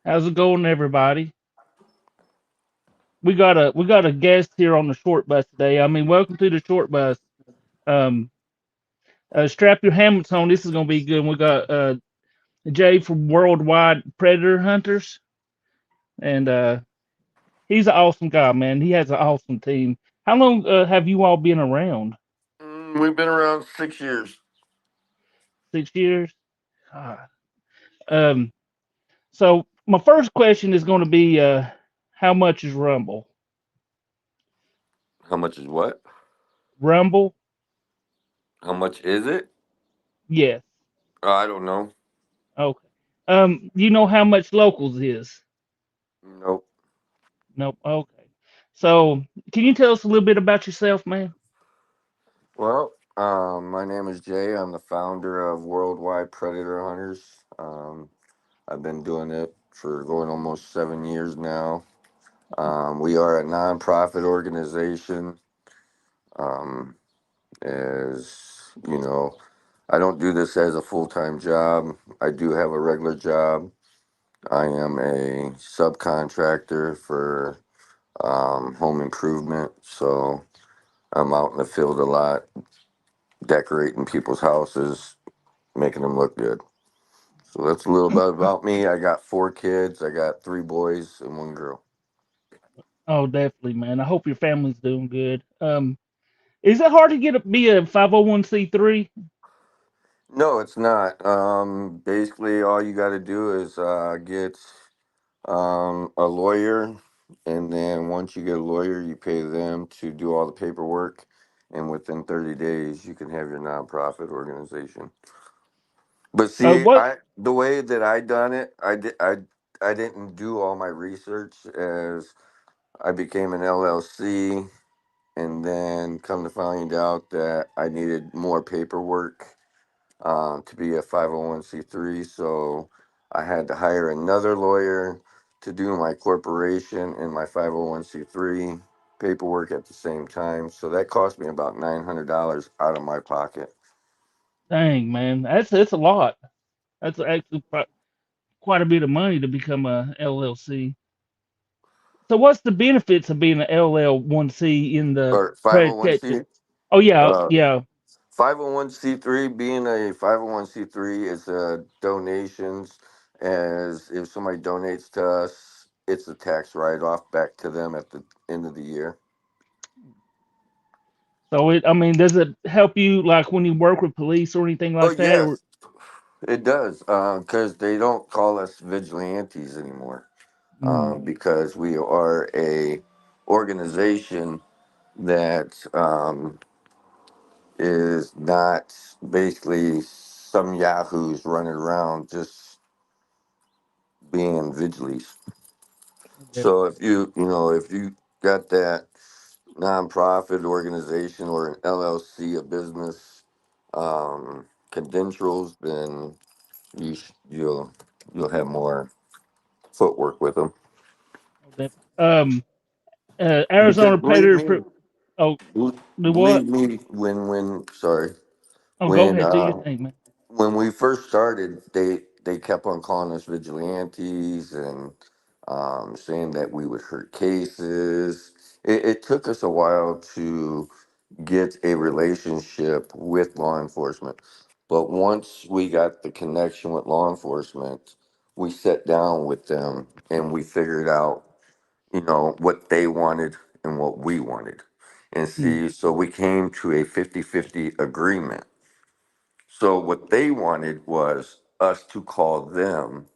How's it going, everybody? We got a guest here on the short bus today. I mean, welcome to the short bus. Um, strap your helmets on. This is gonna be good. We got Jay from Worldwide Predator Hunters, and he's an awesome guy, man. He has an awesome team. How long have you all been around? We've been around 6 years. 6 years. God. Um, so my first question is going to be, how much is Rumble? How much is what? Rumble? How much is it? Yes. I don't know. Okay. You know how much locals is? Nope. Nope. Okay. So, can you tell us a little bit about yourself, man? Well, my name is Jay. I'm the founder of Worldwide Predator Hunters. I've been doing it for going almost 7 years now. We are a nonprofit organization. Um, as you know, I don't do this as a full time job. I do have a regular job. I am a subcontractor for home improvement. So I'm out in the field a lot, decorating people's houses, making them look good. So that's a little bit about me. I got 4 kids. I got 3 boys and 1 girl. Oh, definitely, man. I hope your family's doing good. Is it hard to be a 501c3? No, it's not. Basically, all you got to do is get a lawyer, and then once you get a lawyer, you pay them to do all the paperwork, and within 30 days, you can have your nonprofit organization. But see, What? I the way that I done it, I didn't do all my research as I became an LLC, and then come to find out that I needed more paperwork to be a 501c3. So I had to hire another lawyer to do my corporation and my 501c3 paperwork at the same time. So that cost me about $900 out of my pocket. Dang, man. That's a lot. That's actually quite a bit of money to become a LLC. So, what's the benefits of being an LL1C in the Or protection? 501c. Oh, yeah, Uh, yeah. 501c3, being a 501c3 is donations. As if somebody donates to us, it's a tax write off back to them at the end of the year. So, I mean, does it help you like when you work with police or anything Oh, like that? Or yes, it does. Because they don't call us vigilantes anymore. mm, Because we are a organization that is not basically some yahoos running around just being vigilantes. So if you got that nonprofit organization or an LLC, a business, credentials, then you'll have more footwork with them. Because Arizona Predator. Oh, do what? believe me, when sorry, Oh, go when ahead. Do your thing, man. when we first started, they kept on calling us vigilantes and saying that we would hurt cases. It took us a while to get a relationship with law enforcement, but once we got the connection with law enforcement, we sat down with them and we figured out, what they wanted and what we wanted. And Mm, see, so we came to a 50-50 agreement. So what they wanted was us to call them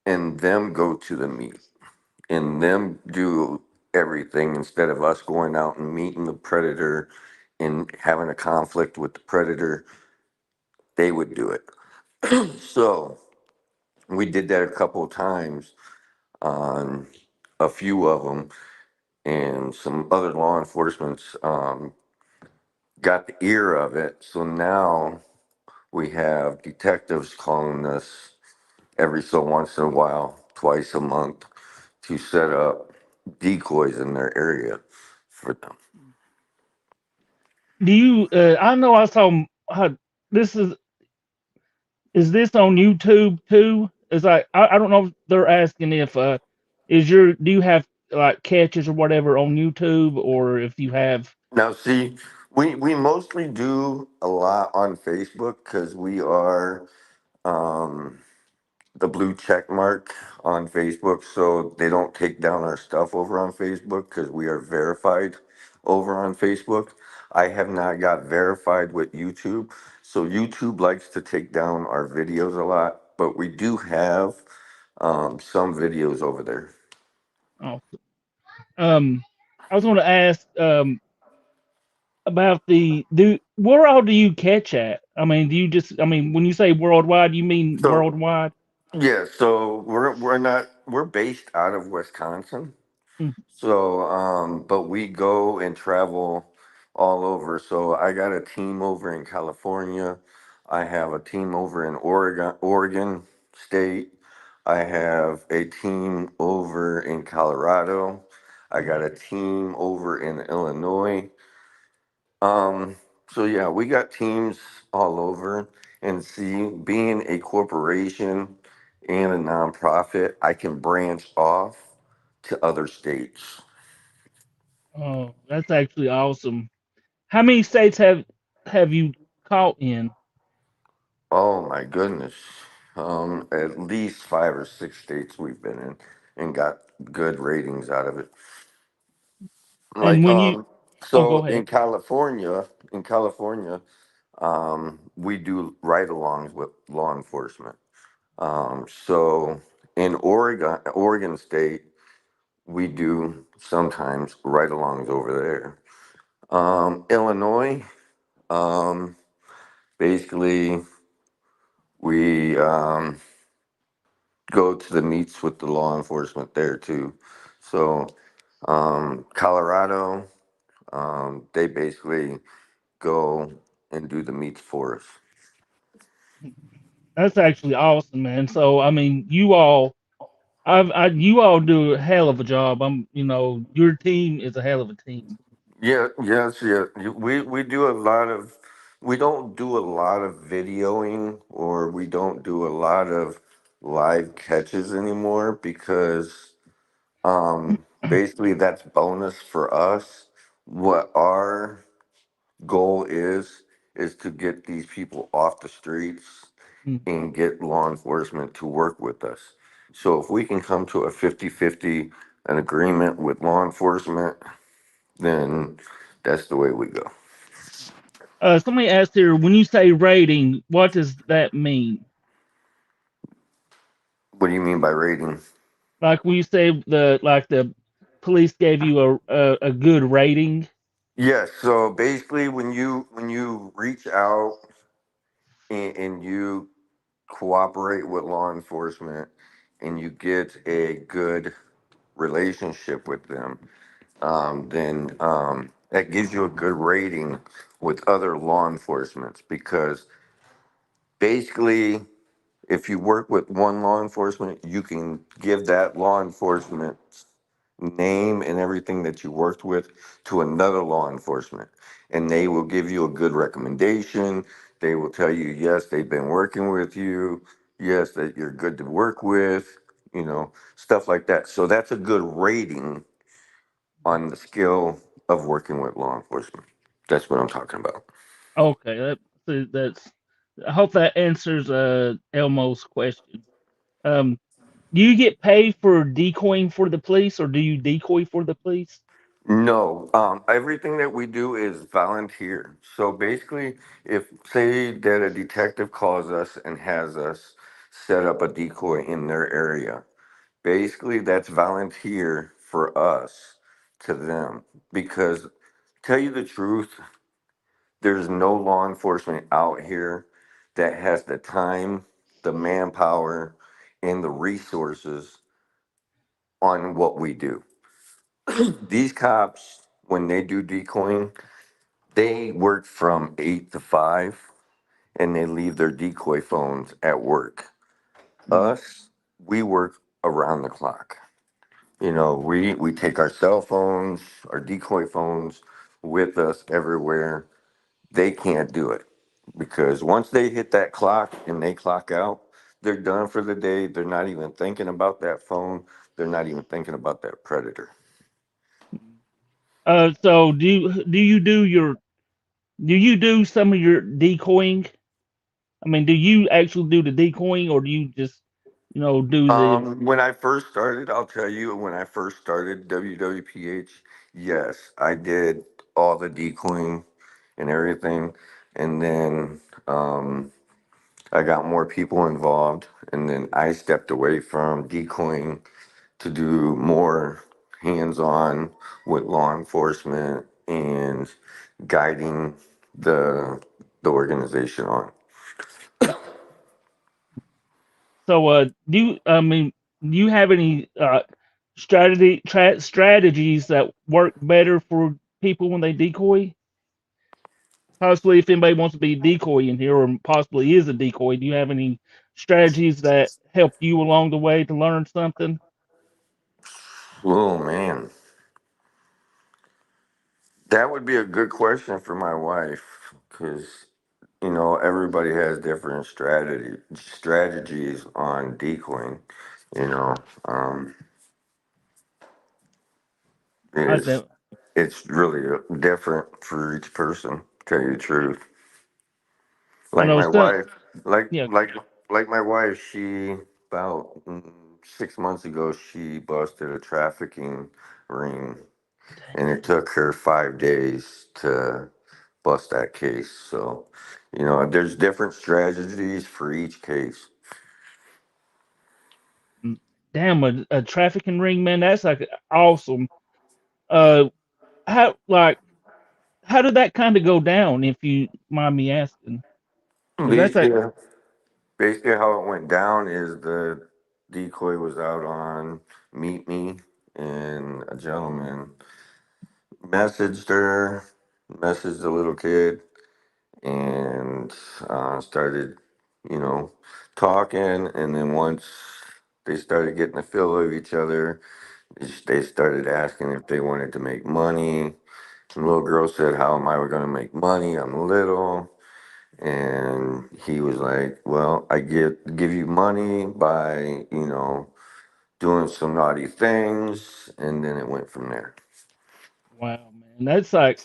and them go to the meet and them do everything instead of us going out and meeting the predator and having a conflict with the predator. They would do it. So we did that a couple of times on a few of them, and some other law enforcement got the ear of it. So now we have detectives calling us every so once in a while, twice a month, to set up decoys in their area for them. do you? I know I saw how this is. Is this on YouTube too? it's like I don't know if they're asking if is your do you have like catches or whatever on YouTube or if you have. Now, see, we mostly do a lot on Facebook because we are um, the blue check mark on Facebook, so they don't take down our stuff over on Facebook because we are verified over on Facebook. I have not got verified with YouTube, so YouTube likes to take down our videos a lot, but we do have some videos over there. Oh, um, I was going to ask about the do where all do you catch at? I mean, do you just I mean when you say worldwide, you mean So worldwide? yeah, so we're based out of Wisconsin. Mm. So, but we go and travel all over. So I got a team over in California. I have a team over in Oregon State. I have a team over in Colorado. I got a team over in Illinois. Um, so yeah, we got teams all over. And see, being a corporation and a nonprofit, I can branch off to other states. Oh, that's actually awesome. How many states have you caught in? Oh my goodness. At least 5 or 6 states we've been in and got good ratings out of it. And Like when you oh go so ahead. in California, we do ride-alongs with law enforcement. So in Oregon State, we do sometimes ride-alongs over there. Illinois, um, basically we go to the meets with the law enforcement there too. So, Colorado, they basically go and do the meets for us. That's actually awesome, man. So I mean, you all do a hell of a job. Your team is a hell of a team. Yeah, yes, yeah. We do a lot of, we don't do a lot of videoing or we don't do a lot of live catches anymore because basically that's bonus for us. What our goal is to get these people off the streets Mm. and get law enforcement to work with us. So if we can come to a 50-50 an agreement with law enforcement, then that's the way we go. Somebody asked here, when you say rating, what does that mean? What do you mean by rating? Like when you say the police gave you a good rating. Yes, so basically when you reach out and you cooperate with law enforcement and you get a good relationship with them, then that gives you a good rating with other law enforcements because basically, if you work with one law enforcement, you can give that law enforcement name and everything that you worked with to another law enforcement, and they will give you a good recommendation. They will tell you, yes, they've been working with you. Yes, that you're good to work with. Stuff like that. So that's a good rating on the skill of working with law enforcement. That's what I'm talking about. Okay, that's. I hope that answers Elmo's question. Um, do you get paid for decoying for the police, or do you decoy for the police? No, everything that we do is volunteer. So basically, if say that a detective calls us and has us set up a decoy in their area, basically that's volunteer for us to them. Because tell you the truth, there's no law enforcement out here that has the time, the manpower, and the resources on what we do. These cops, when they do decoying, they work from 8 to 5 and they leave their decoy phones at work. Mm. Us, we work around the clock. We take our cell phones, our decoy phones with us everywhere. They can't do it because once they hit that clock and they clock out, they're done for the day. They're not even thinking about that phone. They're not even thinking about that predator. So do you do some of your decoying? I mean, do you actually do the decoying, or do you just do the? When I first started, I'll tell you, when I first started WWPH, yes, I did all the decoying and everything. And then I got more people involved. And then I stepped away from decoying to do more hands on with law enforcement and guiding the, the organization on. So do you? I mean, do you have any strategies that work better for people when they decoy? Possibly, if anybody wants to be a decoy in here, or possibly is a decoy, do you have any strategies that help you along the way to learn something? Oh, man. That would be a good question for my wife because everybody has different strategies on decoying. You know, um, I it's don't. it's really different for each person. To tell you the truth, I like know my some. wife, like Yeah. like like my wife, she about 6 months ago she busted a trafficking ring, and it took her 5 days to bust that case. So, there's different strategies for each case. Damn, a trafficking ring, man. That's like awesome. Uh, how like how did that kind of go down, if you mind me asking? Because that's like, Basically, basically how it went down is the decoy was out on Meet Me, and a gentleman messaged her, messaged the little kid, and started, you know, talking. And then once they started getting a feel of each other, they started asking if they wanted to make money. The little girl said, "How am I going to make money? I'm little." And he was like, "Well, I give you money by, doing some naughty things." And then it went from there. wow, man. That's like,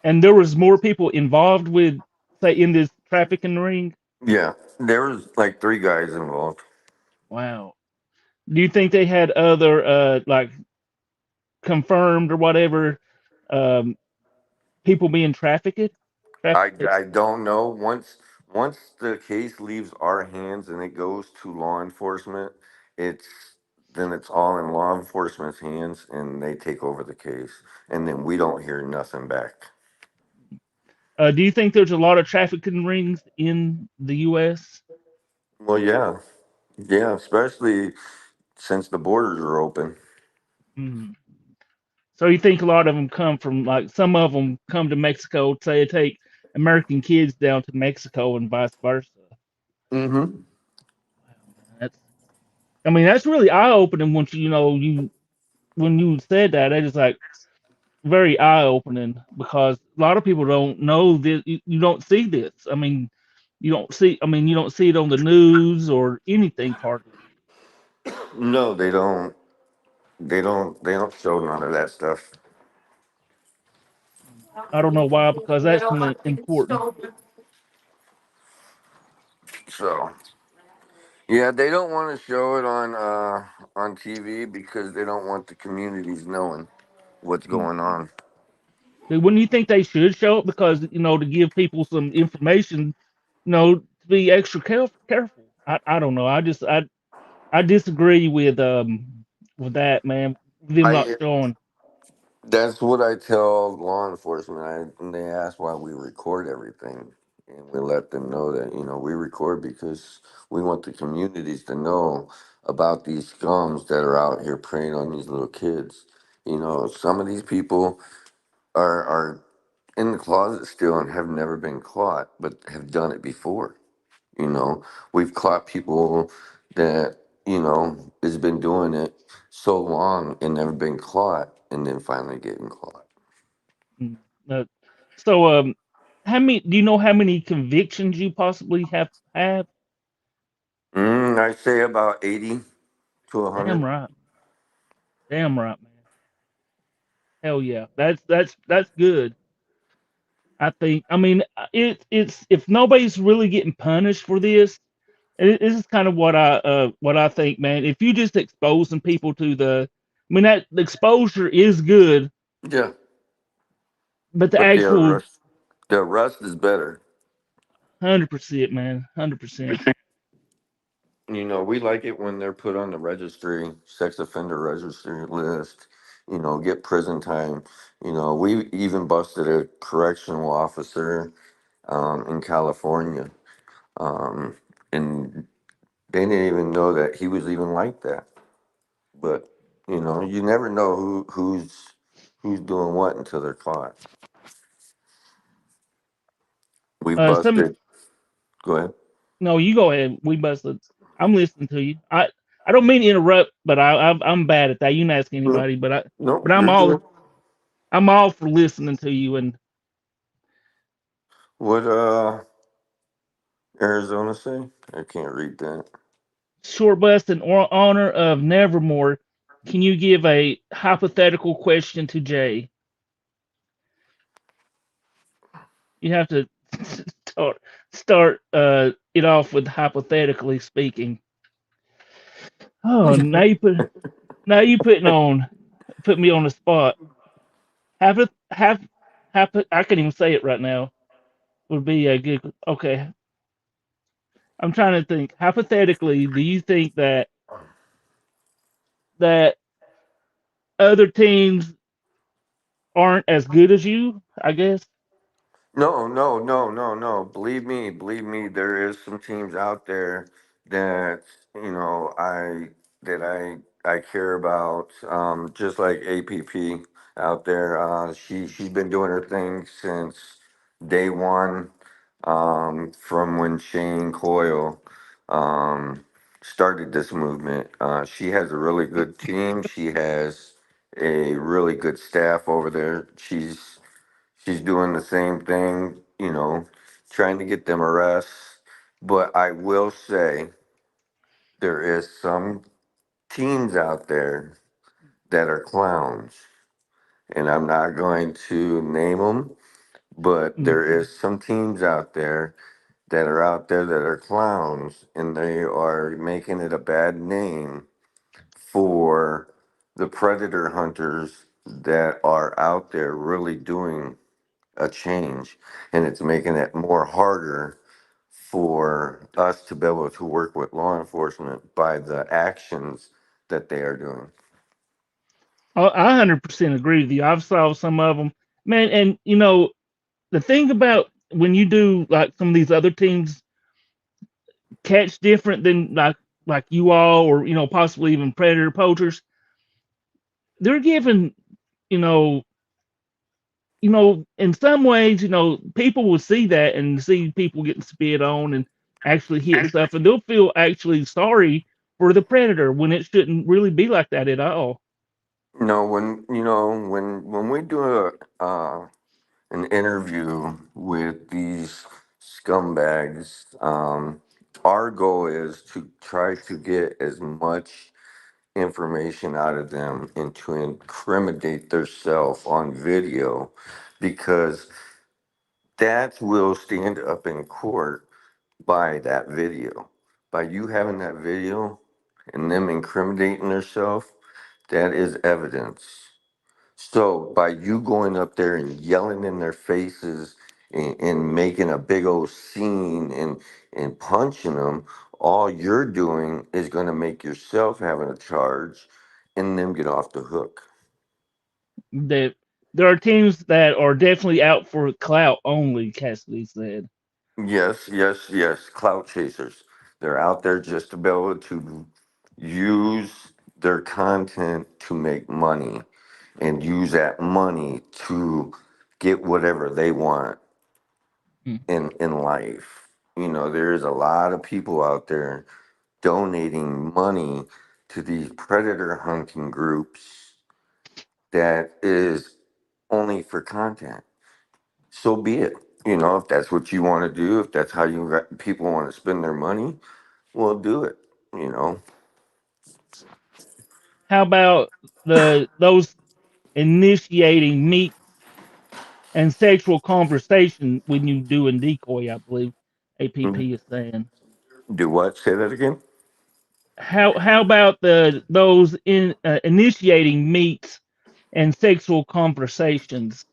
and there was more people involved with, say, in this trafficking ring. Yeah, there was like three guys involved. Wow. Do you think they had other like confirmed or whatever um people being trafficked? Trafficked? I don't know. Once the case leaves our hands and it goes to law enforcement, it's then it's all in law enforcement's hands, and they take over the case, and then we don't hear nothing back. Do you think there's a lot of trafficking rings in the U.S.? Well, yeah, yeah, especially since the borders are open. Mhm. So you think a lot of them come from, like, some of them come to Mexico, say they take American kids down to Mexico and vice versa. Mm-hmm. Wow, man, I mean, that's really eye opening once you when you said that. That is like very eye opening because a lot of people don't know this. You don't see this. I mean, you don't see. I mean, you don't see it on the news or anything hardly. No, they don't. They don't. They don't show none of that stuff. I don't know why, because that's something important. So yeah, they don't want to show it on TV because they don't want the communities knowing what's Mm. going on. Wouldn't you think they should show it, because to give people some information, to be extra careful. I don't know. I disagree with that, man. Them not I showing. That's what I tell law enforcement. And they ask why we record everything, and we let them know that we record because we want the communities to know about these scums that are out here preying on these little kids. Some of these people are in the closet still and have never been caught, but have done it before. You know, we've caught people that, has been doing it so long and never been caught, and then finally getting caught. Mm. Uh, so how many? Do you know how many convictions you possibly have? I say about 80 to Damn 100. right. Damn right, man. Hell yeah. That's good. I think. I mean, it's if nobody's really getting punished for this, this is kind of what I think, man. If you just exposing people to I mean that the exposure is good, Yeah, but the but actual the rust is better. 100%, man, 100%. We like it when they're put on the registry, sex offender registry list, get prison time. We even busted a correctional officer in California. Um, and they didn't even know that he was even like that. But, you never know who's doing what until they're caught. We Some busted, go ahead. No, you go ahead. We busted. I'm listening to you. I don't mean to interrupt, but I'm bad at that. You can ask No, anybody, no, but you're good. I'm all for listening to you. And What Arizona say? I can't read that. short bus in honor of Nevermore. Can you give a hypothetical question to Jay? You have to start it off with hypothetically speaking. Oh, now you put me on the spot. Have it have I can't even say it right now. Would be a good. Okay, I'm trying to think. Hypothetically, do you think that other teams aren't as good as you? I guess. No, no, no, no, no. Believe me, there is some teams out there that, you know, I that I care about. Just like APP out there. She's been doing her thing since day one, from when Shane Coyle um started this movement. She has a really good team. She has a really good staff over there. She's doing the same thing, trying to get them arrests. But I will say there is some teams out there that are clowns, and I'm not going to name them, but there Hmm. is some teams out there that are out there that are clowns, and they are making it a bad name for the predator hunters that are out there really doing a change, and it's making it more harder for us to be able to work with law enforcement by the actions that they are doing. I 100% agree with you. I've saw some of them, man. And the thing about when you do like some of these other teams catch different than like you all or possibly even predator poachers, they're given you know in some ways, people will see that and see people getting spit on and actually hitting stuff, and they'll feel actually sorry for the predator when it shouldn't really be like that at all. When we do an interview with these scumbags, our goal is to try to get as much information out of them and to incriminate themselves on video, because that will stand up in court by that video. By you having that video and them incriminating themselves, that is evidence. So by you going up there and yelling in their faces and making a big old scene and punching them, all you're doing is going to make yourself having a charge and them get off the hook. That there are teams that are definitely out for clout only. Cassidy said. Yes, yes, yes. Clout chasers. They're out there just to be able to use their content to make money and use that money to get whatever they want Hmm. in life. There's a lot of people out there donating money to these predator hunting groups that is only for content. So be it. If that's what you want to do, if that's how people want to spend their money, well, do it. You know, How about the those initiating meet and sexual conversation when you doing decoy? I believe APP is saying. do what? Say that again. How about the those initiating meets and sexual conversations?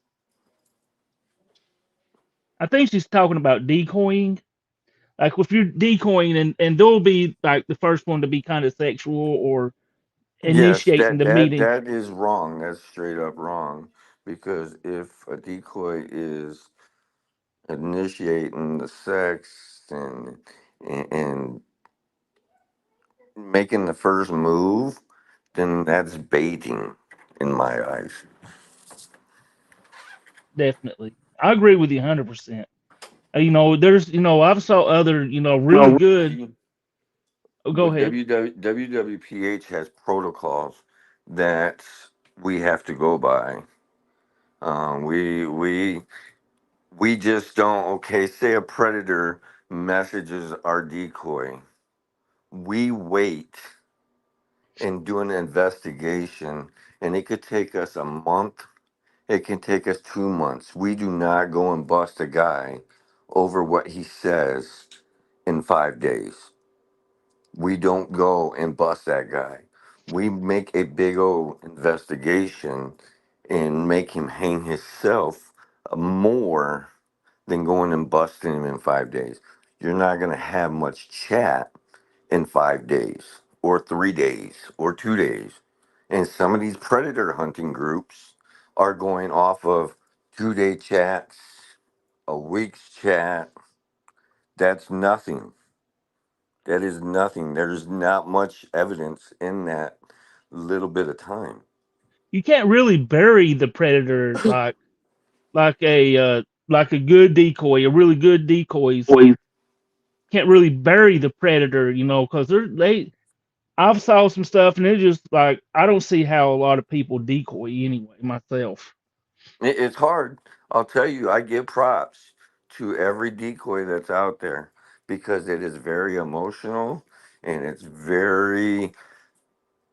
I think she's talking about decoying. Like if you're decoying and they'll be like the first one to be kind of sexual or Yes, initiating the meeting. that is wrong. That's straight up wrong. Because if a decoy is initiating the sex and making the first move, then that's baiting in my eyes. Definitely. I agree with you 100%. There's, I've saw other, really No. good. See, Oh, go but ahead. WWPH has protocols that we have to go by. Um, we we we just don't. Okay, say a predator messages our decoy. We wait and do an investigation, and it could take us a month. It can take us 2 months. We do not go and bust a guy over what he says in 5 days. We don't go and bust that guy. We make a big old investigation and make him hang himself more than going and busting him in 5 days. You're not going to have much chat in 5 days or 3 days or 2 days. And some of these predator hunting groups are going off of 2 day chats, a week's chat. That's nothing. That is nothing. There's not much evidence in that little bit of time. You can't really bury the predator like a good decoy, a really good decoys Boys. can't really bury the predator, because I've saw some stuff and it's just like I don't see how a lot of people decoy anyway myself. It's hard. I'll tell you, I give props to every decoy that's out there because it is very emotional and it's very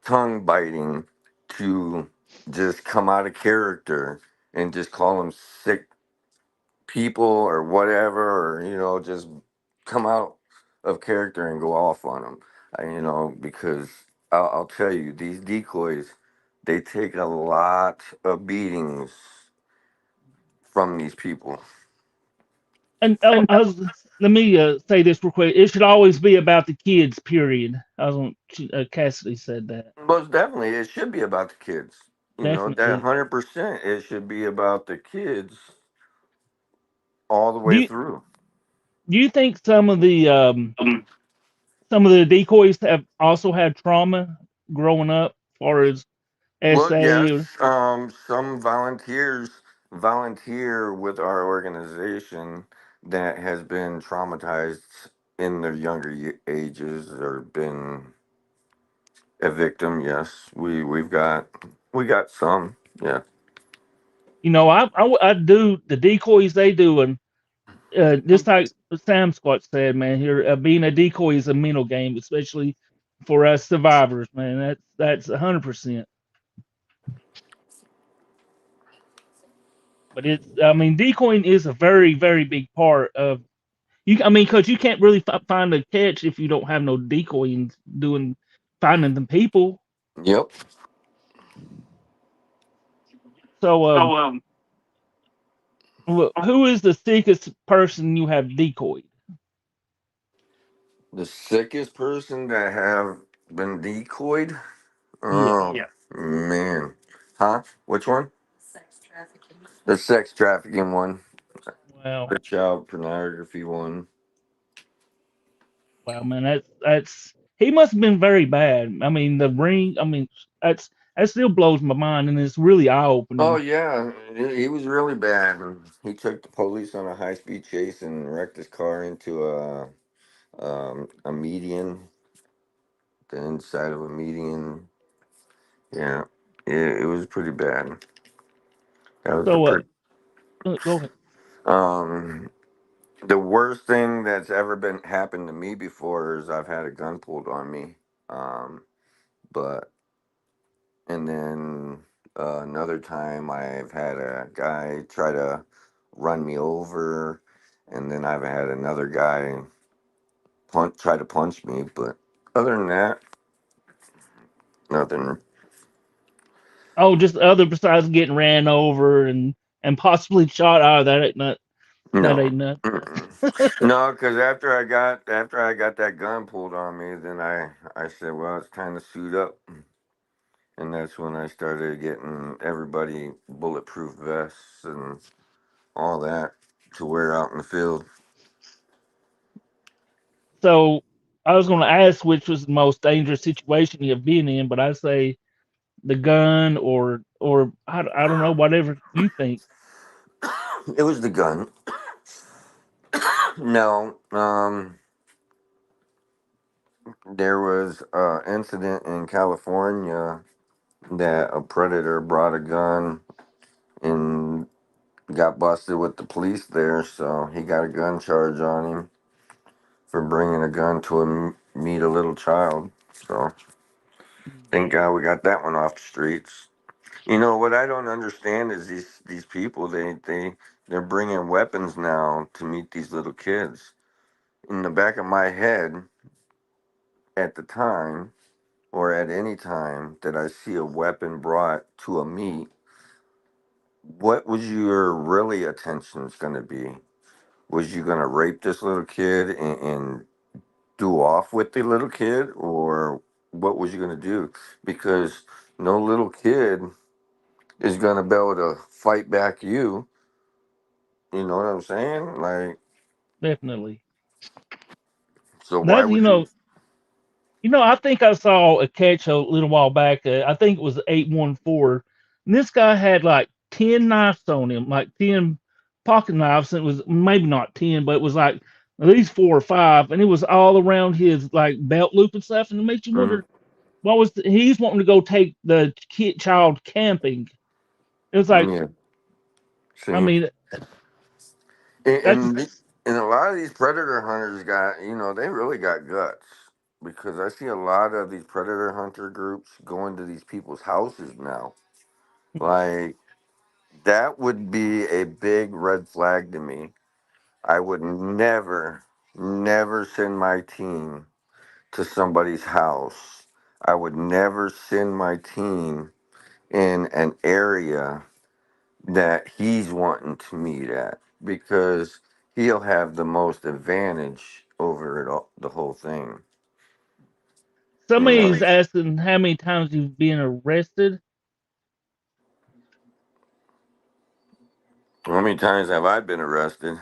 tongue biting to just come out of character and just call them sick people or whatever, or just come out of character and go off on them. Because I'll tell you, these decoys, they take a lot of beatings from these people. And let me say this real quick. It should always be about the kids. Period. I was on. Cassidy said that. Most definitely, it should be about the kids. That Definitely. 100%, it should be about the kids all the Do way you through. do you think some of the decoys have also had trauma growing up, as far as Well, SA yes, or some volunteers volunteer with our organization that has been traumatized in their younger ages or been a victim. Yes, we got some. Yeah. I do the decoys they do, and just like Sam Scott said, man, here being a decoy is a mental game, especially for us survivors, man. That's 100%. But I mean, decoying is a very, very big part of you. I mean, because you can't really find a catch if you don't have no decoying doing finding them people. Yep. So, So, who is the sickest person you have decoyed? the sickest person that have been decoyed. Yeah. Oh, yeah, man. Huh? Which one? The sex trafficking one. Wow. The child pornography one. Wow, man. That's he must have been very bad. I mean, the ring. I mean, that's that still blows my mind, and it's really eye Oh opening. yeah, he was really bad. He took the police on a high speed chase and wrecked his car into a median, the inside of a median. Yeah, it was pretty bad. That was a So, pretty. go ahead. Um, The worst thing that's ever been happened to me before is I've had a gun pulled on me. But and then another time I've had a guy try to run me over, and then I've had another guy try to punch me. But other than that, nothing. Oh, just other besides getting ran over and possibly shot. Oh, that No. ain't nothing. Mm-mm. No, because after I got that gun pulled on me, then I said, well, it's time to suit up, and that's when I started getting everybody bulletproof vests and all that to wear out in the field. So I was going to ask which was the most dangerous situation you've been in, but I say the gun or I don't know, whatever you think. It was the gun. No, there was an incident in California that a predator brought a gun and got busted with the police there, so he got a gun charge on him for bringing a gun to meet a little child. So thank God we got that one off the streets. You know what I don't understand is these people they're bringing weapons now to meet these little kids. In the back of my head, at the time or at any time that I see a weapon brought to a meet, what was your really attention's going to be? Was you going to rape this little kid and do off with the little kid, or what was you going to do? Because no little kid is going to be able to fight back you. You know what I'm saying? Like, Definitely. so why That would you? I think I saw a catch a little while back. I think it was 814. And this guy had like 10 knives on him, like 10 pocket knives. And it was maybe not 10, but it was like at least 4 or 5. And it was all around his like belt loop and stuff. And it makes you Mm, wonder he's wanting to go take the child camping. It was like, yeah. I See, mean, and, that's, and and a lot of these predator hunters got, they really got guts, because I see a lot of these predator hunter groups going to these people's houses now. Like, that would be a big red flag to me. I would never, never send my team to somebody's house. I would never send my team in an area that he's wanting to meet at, because he'll have the most advantage over it all, the whole thing. You know, somebody's asking how many times you've been arrested. how many times have I been arrested?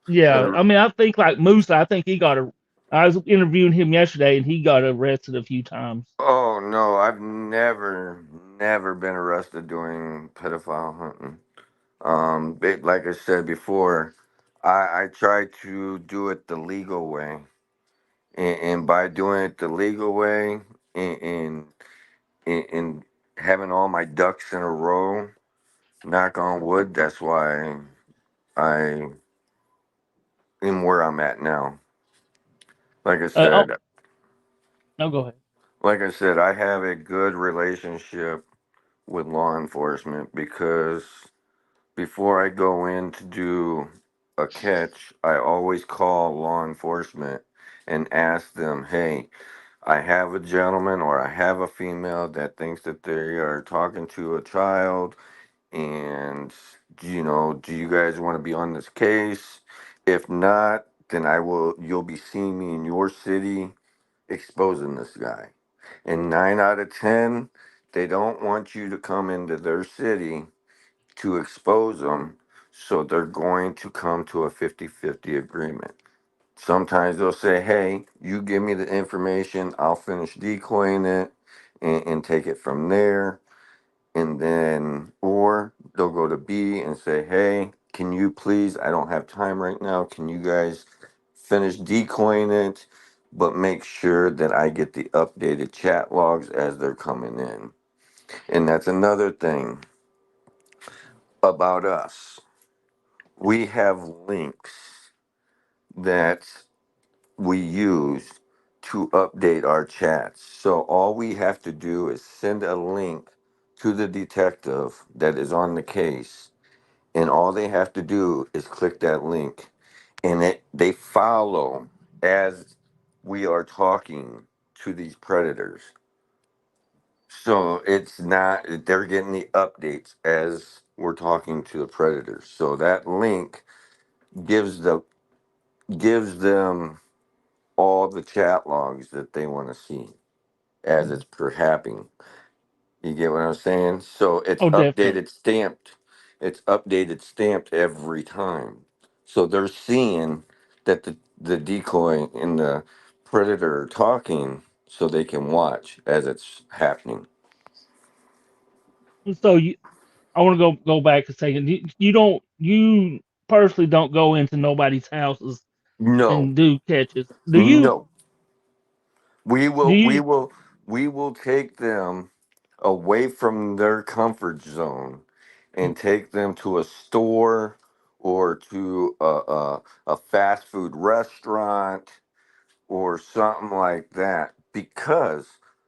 Yeah, Uh, I mean, I think like Musa. I think he got a. I was interviewing him yesterday, and he got arrested a few times. oh no, I've never been arrested doing pedophile hunting. Like I said before, I try to do it the legal way, and by doing it the legal way, and, and having all my ducks in a row, knock on wood, that's why I am where I'm at now. Like I Oh, said, no, go ahead. I have a good relationship with law enforcement, because before I go in to do a catch, I always call law enforcement and ask them, hey, I have a gentleman or I have a female that thinks that they are talking to a child, and do you guys want to be on this case? If not, then you'll be seeing me in your city exposing this guy. And 9 out of 10, they don't want you to come into their city to expose them, so they're going to come to a 50-50 agreement. Sometimes they'll say, hey, you give me the information, I'll finish decoying it and take it from there. And then, or they'll go to B and say, hey, can you please, I don't have time right now, can you guys finish decoying it, but make sure that I get the updated chat logs as they're coming in. And that's another thing about us. We have links that we use to update our chats. So all we have to do is send a link to the detective that is on the case, and all they have to do is click that link, and they follow as we are talking to these predators. So it's not, they're getting the updates as we're talking to the predators. So that link gives gives them all the chat logs that they want to see as it's happening. You get what I'm saying? So it's Oh, definitely. updated stamped. It's updated stamped every time. So they're seeing that the decoy and the predator are talking so they can watch as it's happening. So I want to go back a second. You personally don't go into nobody's houses No, and do catches. Do you? no. We Do will we you? will we will take them away from their comfort zone and take them to a store or to a fast food restaurant or something like that, because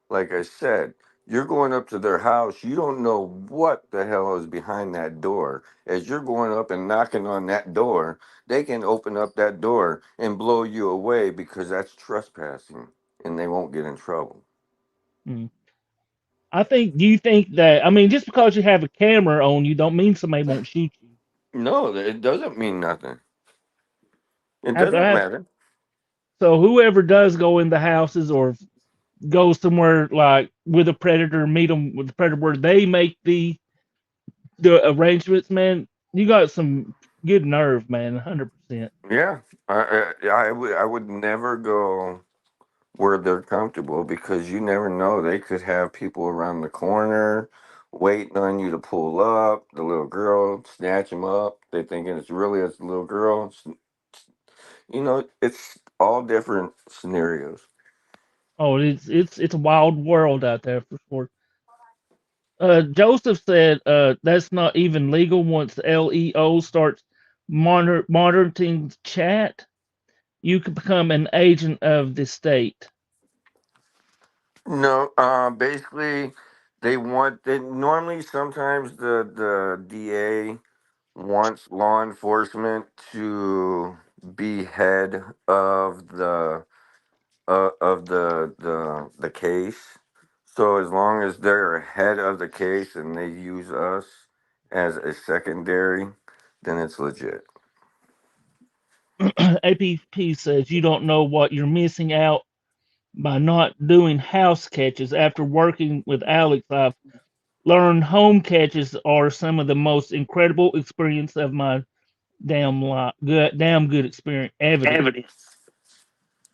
like I said, you're going up to their house, you don't know what the hell is behind that door. As you're going up and knocking on that door, they can open up that door and blow you away because that's trespassing and they won't get in trouble. Mm. I think. Do you think that? I mean, just because you have a camera on you, don't mean somebody won't shoot you. No, it doesn't mean nothing. It I have to doesn't ask. matter. So whoever does go in the houses or go somewhere like with a predator, meet them with the predator, where they make the arrangements, man. You got some good nerve, man. 100%. Yeah, I would never go where they're comfortable because you never know. They could have people around the corner waiting on you to pull up. The little girl snatch them up. They thinking it's really a little girl. It's all different scenarios. Oh, it's a wild world out there for sure. Joseph said that's not even legal once the LEO starts monitoring chat. You can become an agent of the state. No, basically, they normally sometimes the DA wants law enforcement to be head of the case. So as long as they're ahead of the case and they use us as a secondary, then it's legit. APP says you don't know what you're missing out by not doing house catches. After working with Alex, I've learned home catches are some of the most incredible experience of my damn life. Damn good experience. Evidence.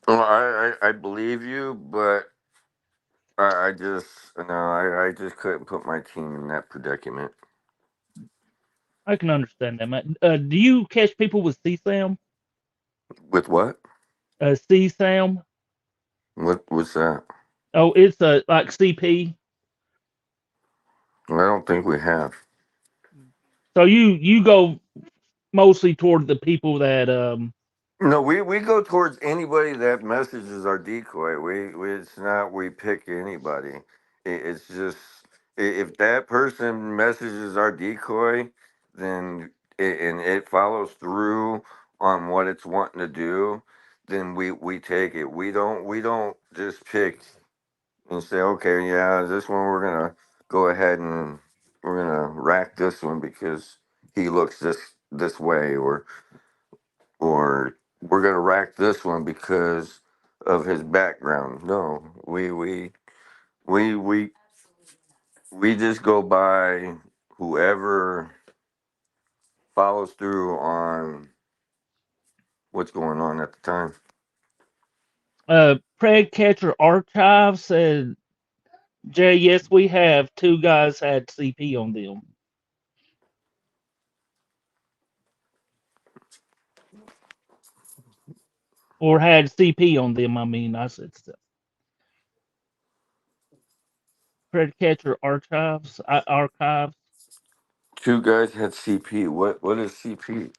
Well, I believe you, but I just no, I just couldn't put my team in that predicament. I can understand that, man. Do you catch people with CSAM? With what? CSAM? What's that? Oh, it's like CP. I don't think we have. So you go mostly toward the people that No, we go towards anybody that messages our decoy. We it's not we pick anybody. It's just if that person messages our decoy, then and it follows through on what it's wanting to do, then we take it. We don't just pick and say, okay, yeah, this one we're gonna go ahead and we're gonna rack this one because he looks this way, or we're gonna rack this one because of his background. No, we we we just go by whoever follows through on what's going on at the time. Preg Catcher Archive said, Jay, yes, we have two guys had CP on them. Or had CP on them, I mean, I said so. Preg Catcher Archives. Two guys had CP. What is CP?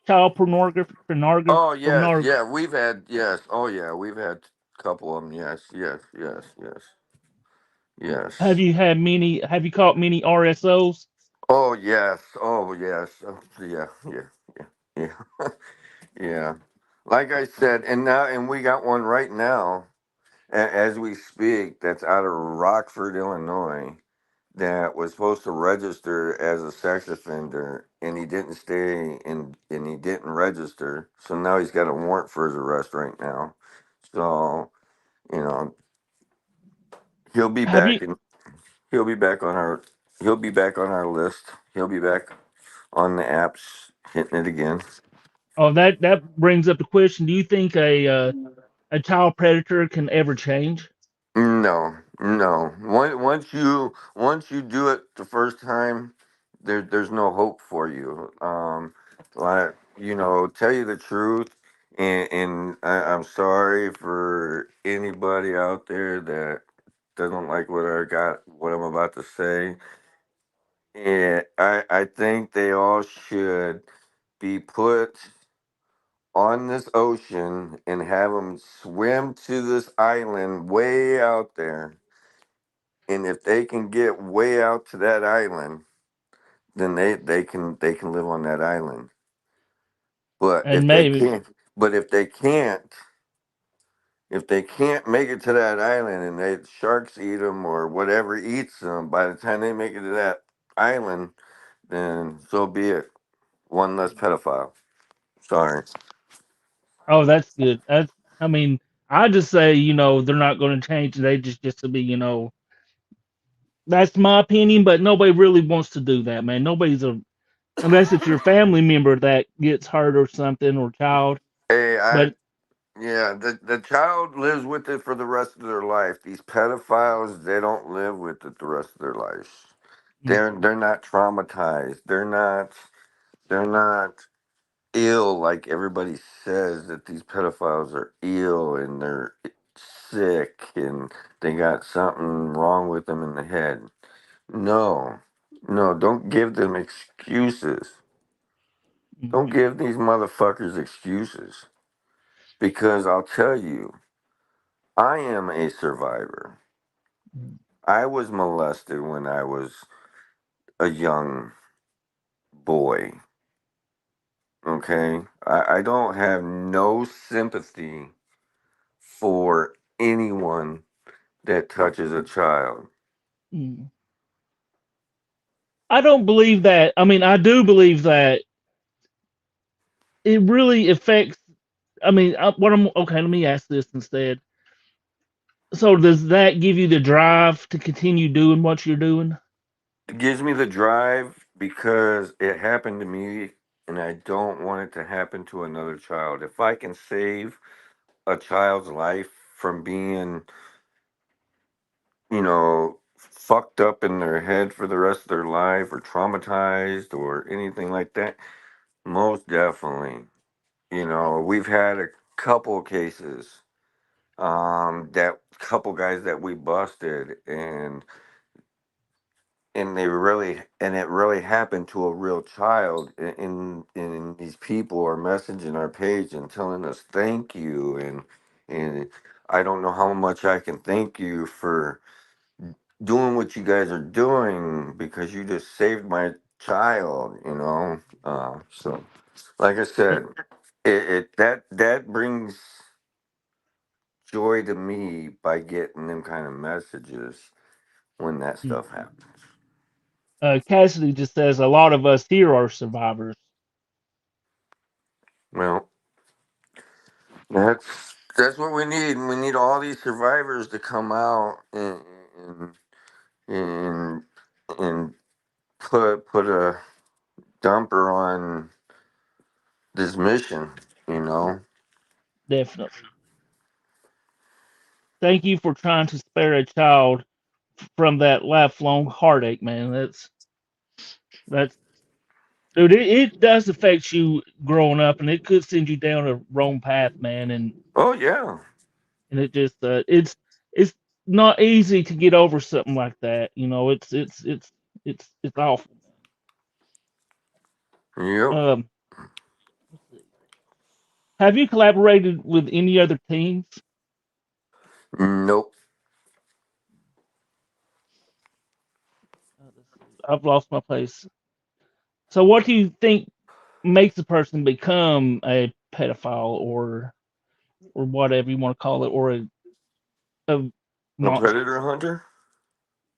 child pornography, pornography, Oh yes, pornography. yeah, we've had yes. Oh yeah, we've had a couple of them. Yes, yes, yes, yes, Have yes. you had many? Have you caught many RSOs? Oh yes. Oh yes. Oh, yeah, yeah, yeah, yeah, yeah. Like I said, and we got one right now as we speak. That's out of Rockford, Illinois. That was supposed to register as a sex offender, and he didn't stay and he didn't register. So now he's got a warrant for his arrest right now. So you know he'll be Have you? back in. He'll be back on our. He'll be back on our list. He'll be back on the apps, hitting it again. Oh, that brings up the question: do you think a child predator can ever change? No, no. Once you do it the first time, there's no hope for you. Like tell you the truth, and I'm sorry for anybody out there that doesn't like what I'm about to say. Yeah, I think they all should be put on this ocean and have them swim to this island way out there. And if they can get way out to that island, then they can live on that island. But And if they maybe. can't, but if they can't make it to that island and they sharks eat them or whatever eats them, by the time they make it to that island, then so be it. One less pedophile. Sorry. Oh, that's good. That's. I mean, I just say they're not going to change. They just to be That's my opinion, but nobody really wants to do that, man. Nobody's a unless it's your family member that gets hurt or something or child. Hey, But yeah, the child lives with it for the rest of their life. These pedophiles, they don't live with it the rest of their lives. mm, They're not traumatized. They're not ill like everybody says that these pedophiles are ill and they're sick and they got something wrong with them in the head. No. No, don't give them excuses. mm, Don't give these motherfuckers excuses because I'll tell you, I am a survivor. mm, I was molested when I was a young boy. Okay? I don't have no sympathy for anyone that touches a child. mm. I don't believe that. I mean, I do believe that it really affects. I mean, what I'm okay. Let me ask this instead. So, does that give you the drive to continue doing what you're doing? It gives me the drive because it happened to me and I don't want it to happen to another child. If I can save a child's life from being, fucked up in their head for the rest of their life or traumatized or anything like that, most definitely. We've had a couple cases, that couple guys that we busted, and it really happened to a real child, and these people are messaging our page and telling us thank you, and I don't know how much I can thank you for doing what you guys are doing because you just saved my child. So like I said, that brings joy to me by getting them kind of messages when that Mm. stuff happens. Cassidy just says a lot of us here are survivors. Well, that's what we need. We need all these survivors to come out and and put a dumper on this mission. You know. Definitely. Thank you for trying to spare a child from that lifelong heartache, man. That's dude. It does affect you growing up, and it could send you down a wrong path, man. Oh yeah. And it just it's not easy to get over something like that. It's awful. Yep. Um, Have you collaborated with any other teams? Nope. Let's see. I've lost my place. So, what do you think makes a person become a pedophile or whatever you want to call it, or a A monster? predator hunter?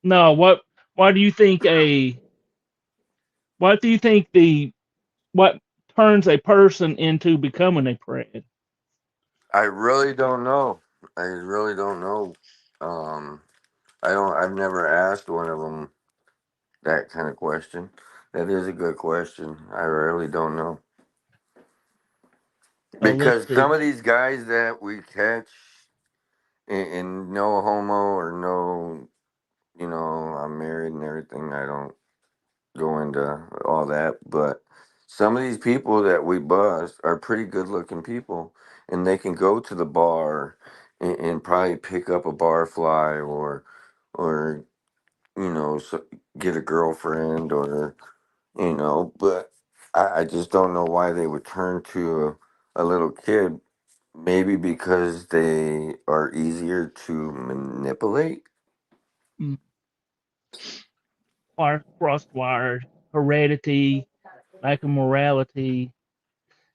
No, what? Why do you think a? What do you think what turns a person into becoming a pred? I really don't know. I really don't know. Um, I don't. I've never asked one of them that kind of question. That is a good question. I really don't know Let's because see. some of these guys that we catch and no homo or no, I'm married and everything. I don't go into all that, but some of these people that we bust are pretty good looking people, and they can go to the bar and probably pick up a bar fly or get a girlfriend or but I just don't know why they would turn to a little kid. Maybe because they are easier to manipulate. Mm, crossed wired, heredity, lack of morality.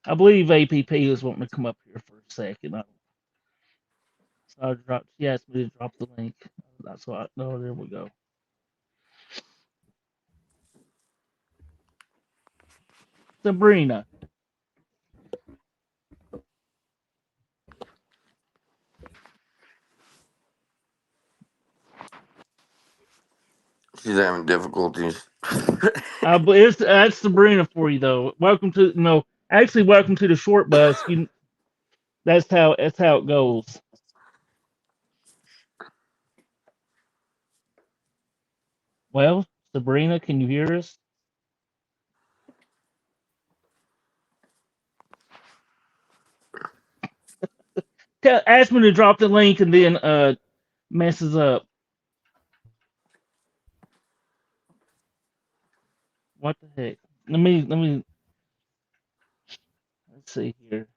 I believe APP is wanting to come up here for a second. So I dropped. She asked me to drop the link. That's why. Oh, there we go. Sabrina. She's having difficulties. That's Sabrina for you though. Welcome to no. Actually, welcome to the short bus. You. That's how it goes. Well, Sabrina, can you hear us? Ask me to drop the link and then messes up. What the heck? Let me let's see here.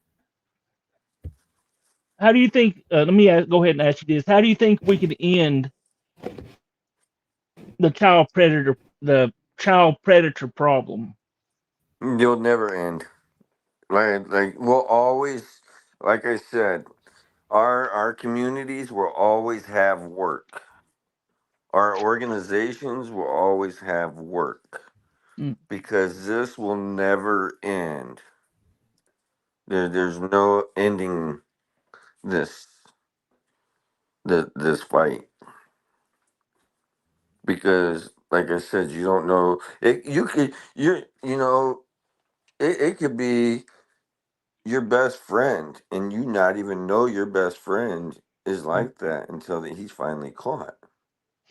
How do you think? Go ahead and ask you this. How do you think we can end the child predator problem? You'll never end. Like we'll always, like I said, our communities will always have work. Our organizations will always have work Mm, because this will never end. There's no ending this this fight because, like I said, you don't know it. It could be your best friend, and you not even know your best friend is mm. like that until he's finally caught.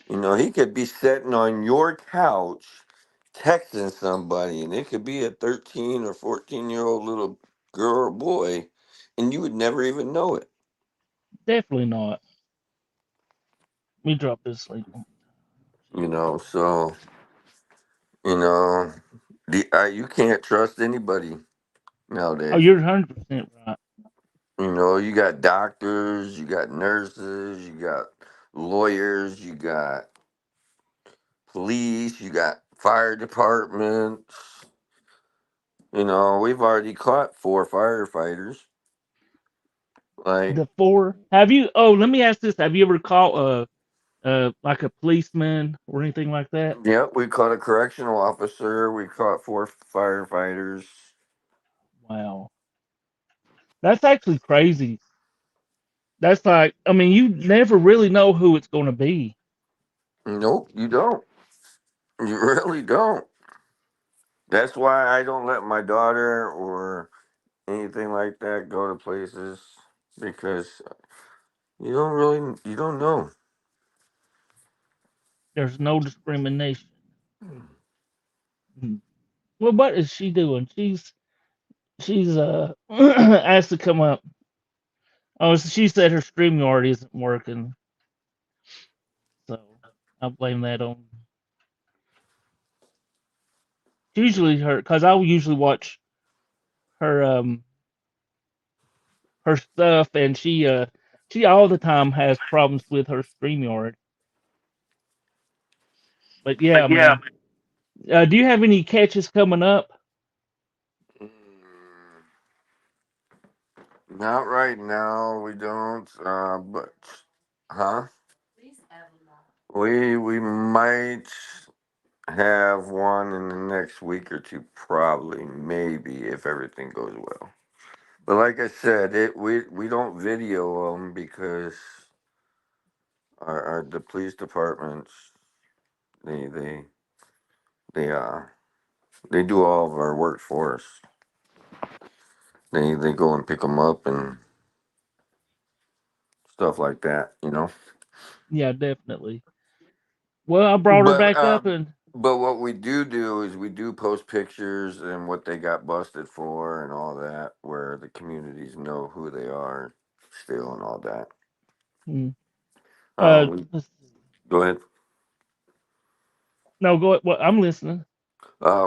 He could be sitting on your couch texting somebody, and it could be a 13 or 14-year-old little girl or boy, and you would never even know it. Definitely not. Let me drop this link. So you know, you can't trust anybody Oh, nowadays. you're 100% right. You got doctors, you got nurses, you got lawyers, you got police, you got fire departments. We've already caught 4 firefighters. Like, The four. Have you? Oh, let me ask this. Have you ever caught like a policeman or anything like that? yep, we caught a correctional officer. We caught 4 firefighters. Wow, that's actually crazy. That's like, I mean, you never really know who it's going to be. Nope, you don't. You really don't. That's why I don't let my daughter or anything like that go to places because you don't know. There's no discrimination. Mhm. Well, what is she doing? She's asked to come up. Oh, so she said her StreamYard isn't working, so I blame that on. Usually her, because I usually watch her her stuff, and she all the time has problems with her StreamYard. But yeah, man. Do you have any catches coming up? Mm, not right now. We don't. But huh? We might have one in the next week or two, probably, maybe, if everything goes well. But like I said, we don't video them because our the police departments they they they uh they do all of our work for us. They go and pick them up and stuff like that, you know. Yeah, definitely. Well, I brought her But back up, and what we do is we do post pictures and what they got busted for and all that, where the communities know who they are still and all that. mm, We let's- go ahead. no, go. Well, I'm listening.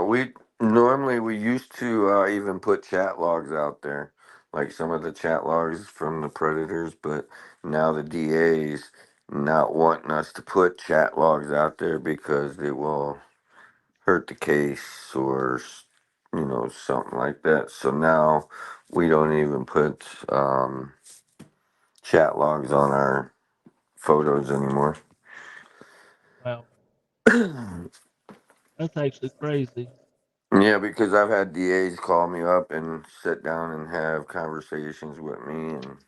We normally we used to even put chat logs out there, like some of the chat logs from the predators, but now the DA's not wanting us to put chat logs out there because it will hurt the case or something like that. So now we don't even put chat logs on our photos anymore. Wow, that's actually crazy. Yeah, because I've had DAs call me up and sit down and have conversations with me and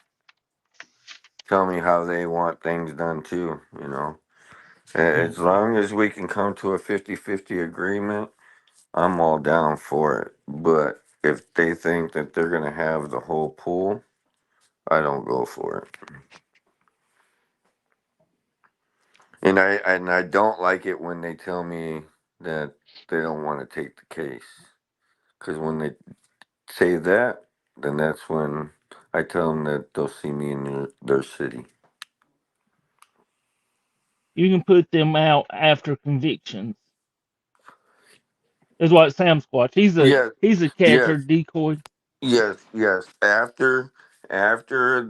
tell me how they want things done too, you know. Yeah, As long as we can come to a 50-50 agreement, I'm all down for it. But if they think that they're going to have the whole pool, I don't go for it. And I don't like it when they tell me that they don't want to take the case. Because when they say that, then that's when I tell them that they'll see me in their city. you can put them out after convictions. Is what Sam Squatch. Yes, He's a catcher yes, decoy. yes. After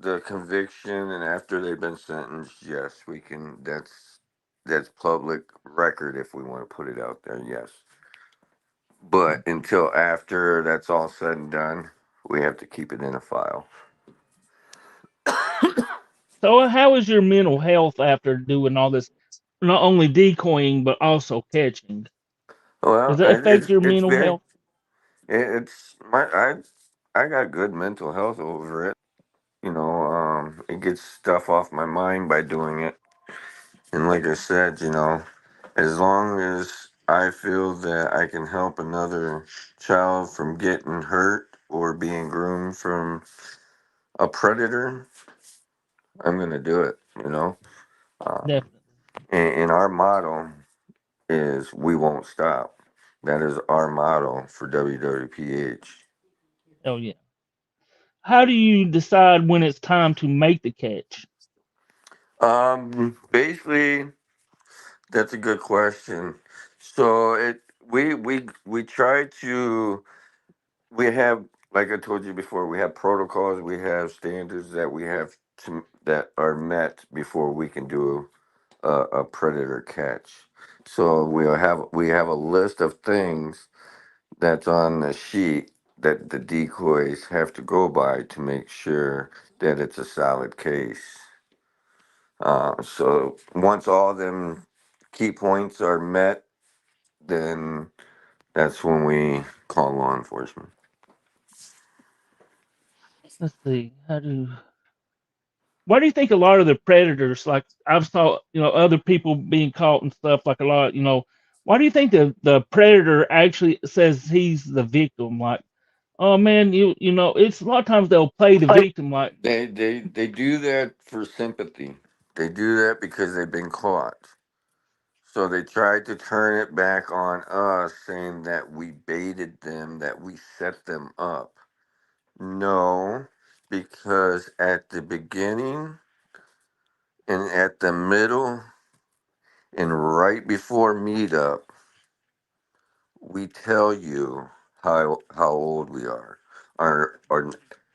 the conviction and after they've been sentenced, yes, we can. That's public record if we want to put it out there. Yes, but until after that's all said and done, we have to keep it in a file. So, how is your mental health after doing all this? Not only decoying but also catching. Does Well, it affect your it's mental very health? it's my I got good mental health over it. It gets stuff off my mind by doing it. And like I said, as long as I feel that I can help another child from getting hurt or being groomed from a predator, I'm gonna do it. Um, Definitely. and our motto is we won't stop. That is our motto for WWPH. Oh yeah. How do you decide when it's time to make the catch? Basically, that's a good question. So we try to we have, like I told you before, we have protocols, we have standards that we have that are met before we can do a predator catch. So we have a list of things that's on the sheet that the decoys have to go by to make sure that it's a solid case. So once all them key points are met, then that's when we call law enforcement. Let's see. How do Why do you think a lot of the predators, like I've saw, other people being caught and stuff, like a lot, why do you think the predator actually says he's the victim? Like, oh man, it's a lot of times they'll play the victim, like, They do that for sympathy. They do that because they've been caught. So they tried to turn it back on us, saying that we baited them, that we set them up. No, because at the beginning and at the middle and right before meetup, we tell you how old we are. Our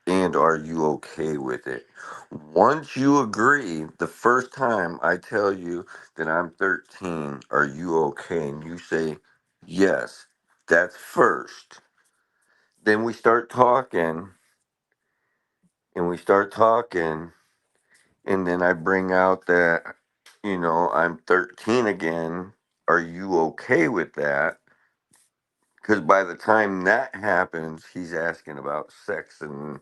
and are you okay with it? Once you agree, the first time I tell you that I'm 13, are you okay? And you say, yes, that's first. Then we start talking, and we start talking, and then I bring out that, I'm 13 again. Are you okay with that? Because by the time that happens, he's asking about sex and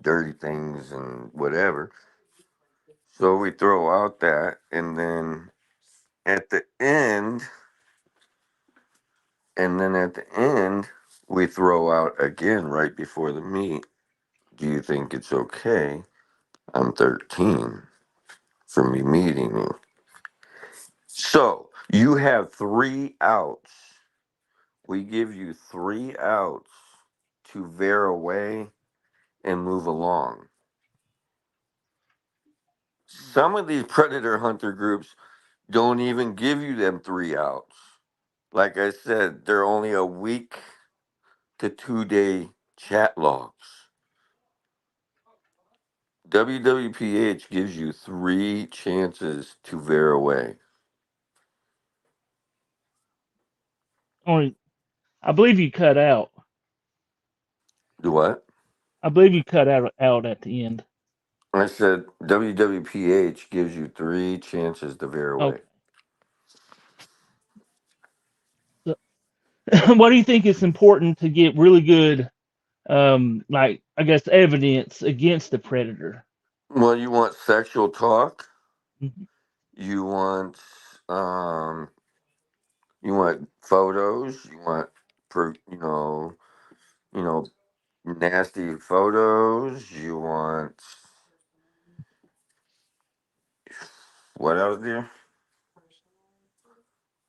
dirty things and whatever. So we throw out that, and then at the end, we throw out again right before the meet. Do you think it's okay? I'm 13 for me meeting you. So you have 3 outs. We give you 3 outs to veer away and move along. Some of these predator hunter groups don't even give you them 3 outs. Like I said, they're only a week to 2 day chat logs. WWPH gives you 3 chances to veer away. Only, I believe you cut out. Do what? I believe you cut out at the end. I said WWPH gives you 3 chances to veer away. Okay. So, what do you think is important to get really good, like I guess, evidence against the predator? Well, you want sexual talk. Mhm. You want um, you want photos. You want you know nasty photos. You want what else, dear?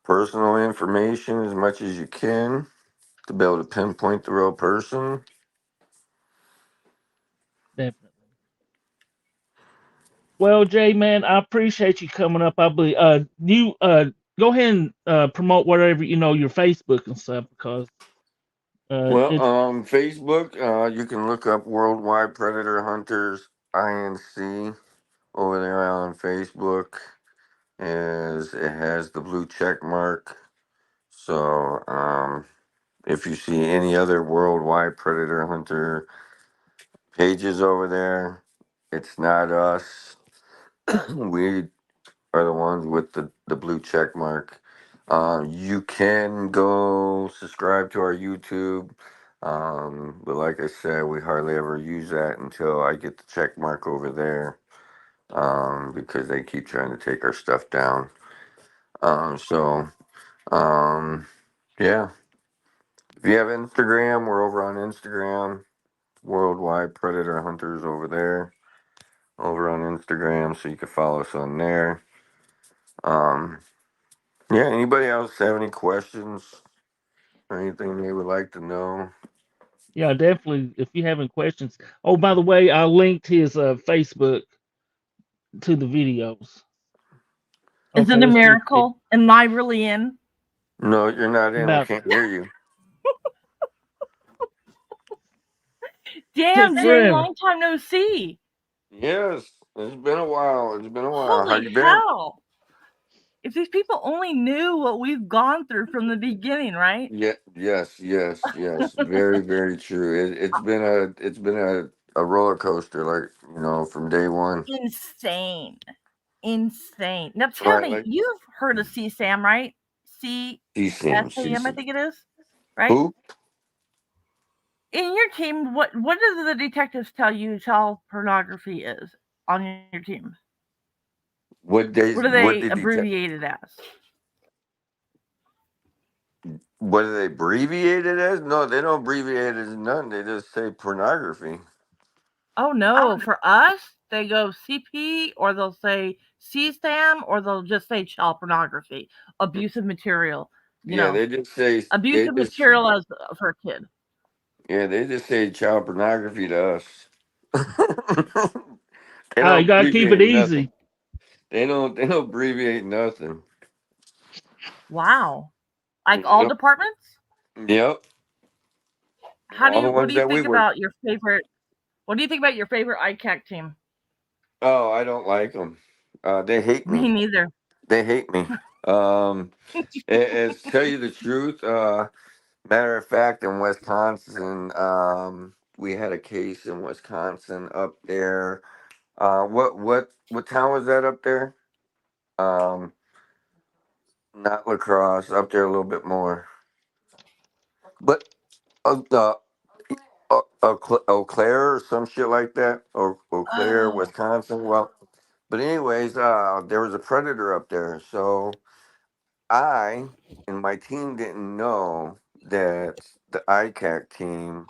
Personal information as much as you can to be able to pinpoint the real person. Definitely. Well, Jay, man, I appreciate you coming up. I believe you go ahead and promote whatever your Facebook and stuff because Well, it's Facebook, you can look up Worldwide Predator Hunters INC over there on Facebook. As it has the blue check mark. So, if you see any other Worldwide Predator Hunter pages over there, it's not us. We are the ones with the blue check mark. You can go subscribe to our YouTube. But like I said, we hardly ever use that until I get the check mark over there. Because they keep trying to take our stuff down. So yeah. If you have Instagram, we're over on Instagram. Worldwide Predator Hunters over there. Over on Instagram, so you can follow us on there. Um, yeah, anybody else have any questions or anything they would like to know? yeah, definitely. If you have any questions, oh, by the way, I linked his Facebook to the videos. Is Okay, it a let's see if it miracle? Am I really in? No, you're not in. We about can't hear you. took Damn, Jay, forever. long time no see. Yes, it's been a while. It's been a while. How Holy you been? cow. If these people only knew what we've gone through from the beginning, right? Yeah, yes. Very, very true. It's been a roller coaster, like from day one. Insane. Insane. Now tell Right, me, like you've heard of CSAM, right? CSAM, CSAM, I CSAM. think it is, right? Who? In your team, what do the detectives tell you child pornography is on your team? What days? What do What they did he? abbreviate it as? What do they abbreviate it as? No, they don't abbreviate it as nothing. They just say pornography. Oh no, for us, they go CP or they'll say CSAM or they'll just say child pornography, abusive material, you Yeah, know, they just say they abusive just material as for a kid. yeah they just say child pornography to us. They You don't gotta keep abbreviate it nothing. easy. They don't abbreviate nothing. Wow. Like all Yep. departments? Yep. How do All the you what ones do you that we think work. about your favorite What do you think about your favorite ICAC team? Oh, I don't like them. They hate Me me. neither. They hate me. As tell you the truth, matter of fact, in Wisconsin, we had a case in Wisconsin up there. What town was that up there? Um, Not Lacrosse, up there a little bit more. But the Eau Claire or some shit like that, or Eau Claire, Oh. Wisconsin. Well, but anyways, there was a predator up there, so I and my team didn't know that the ICAC team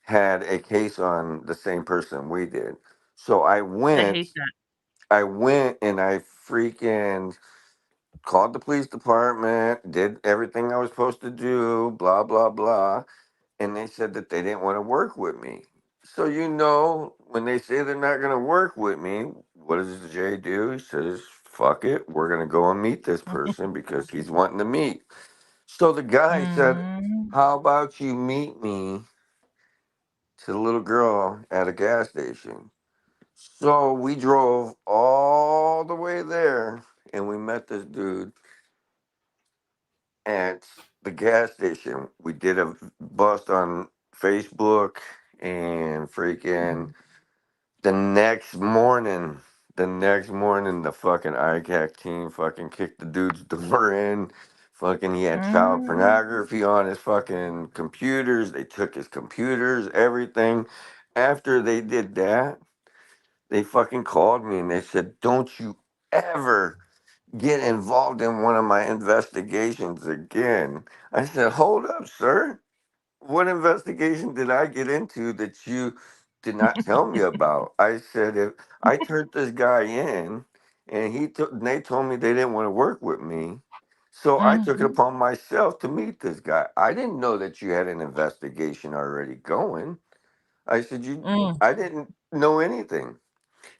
had a case on the same person we did. So I hate that. I went and I freaking called the police department, did everything I was supposed to do, blah, blah, blah. And they said that they didn't want to work with me. So, when they say they're not going to work with me, what does Jay do? He says, fuck it. We're going to go and meet this person because he's wanting to meet. So the guy said, Mm. how about you meet me to the little girl at a gas station? So we drove all the way there and we met this dude at the gas station. We did a bust on Facebook and freaking the next morning, the fucking ICAC team fucking kicked the dude's door in. Fucking, he had child Mm. pornography on his fucking computers. They took his computers, everything. After they did that, they fucking called me and they said, "Don't you ever get involved in one of my investigations again." I said, "Hold up, sir. What investigation did I get into that you did not tell me about?" I said, "If I turned this guy in and they told me they didn't want to work with me. So I took it Mhm. upon myself to meet this guy. I didn't know that you had an investigation already going." I said, Mm. I didn't know anything."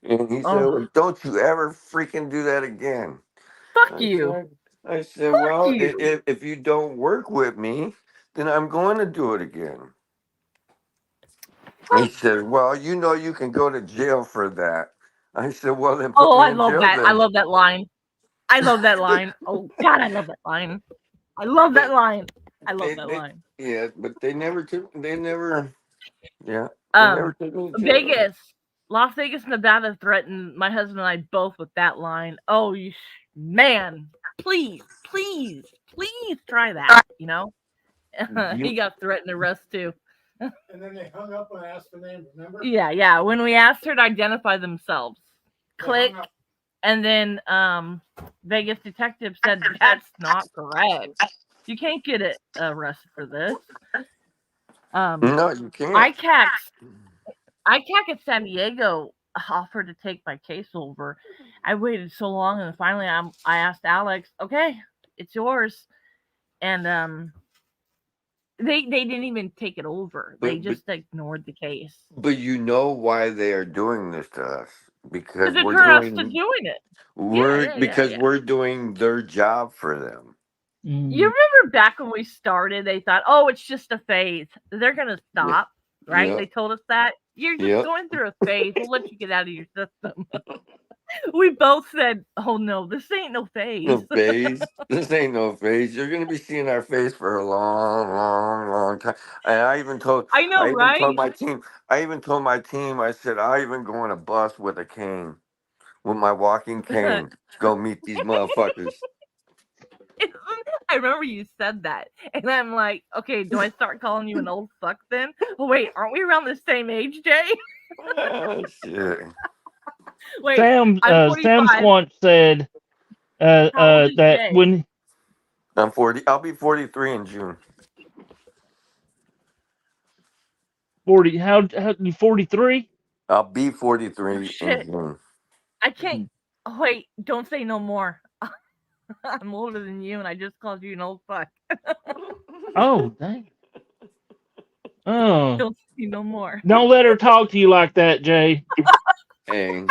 And he said, Oh, "Well, don't you ever freaking do that again." fuck I you. said, I said, Fuck "Well, you. if you don't work with me, then I'm going to do it again." He said, "Well, you can go to jail for that." I said, "Well, then put Oh, me I in love jail that. I then." love that line. I love that line. Oh God, I love that line. I love that But line. I love they, that they, line. yeah, but yeah, they never Um, took me to jail. Vegas, Las Vegas, Nevada threatened my husband and I both with that line. Oh, man, please, please, please try that. He You, got threatened arrest too. And then they hung up and asked the name, remember? Yeah. When we asked her to identify themselves, They click, hung up. and then Vegas detective said that's not correct. You can't get it arrested for this. no, you can't. ICAC's ICAC at San Diego offered to take my case over. I waited so long, and finally, I asked Alex, "Okay, it's yours," and they didn't even take it over. They But just ignored the case but you know why they are doing this to us? to Because deter us to doing it. Yeah. we're doing their job for them. You Mm. remember back when we started, they thought, "Oh, it's just a phase. They're gonna Yeah. stop." Right? They Yep. told us that you're just Yep. going through a phase. We'll let you get out of your system. We both said, "Oh no, this ain't no phase." No phase. This ain't no phase. You're gonna be seeing our face for a long, long, long time. And I know, I even told right? my team. I said, I even go on a bus with a cane, with my walking cane, to go meet these motherfuckers. I remember you said that, and I'm like, okay, do I start calling you an old fuck then? Oh, wait, aren't we around the same age, Jay? Ah, shit. Wait, Sam I'm Sam 45. Squanch said How old is that Jay? when I'm 40. I'll be 43 in June. 40 how you 43? I'll be Oh 43 in shit, June. I can't. Oh, wait, don't say no more. I'm older than you, and I just called you an old fuck. Oh, dang. Oh, Don't say no more. don't let her talk to you like that, Jay. Hey,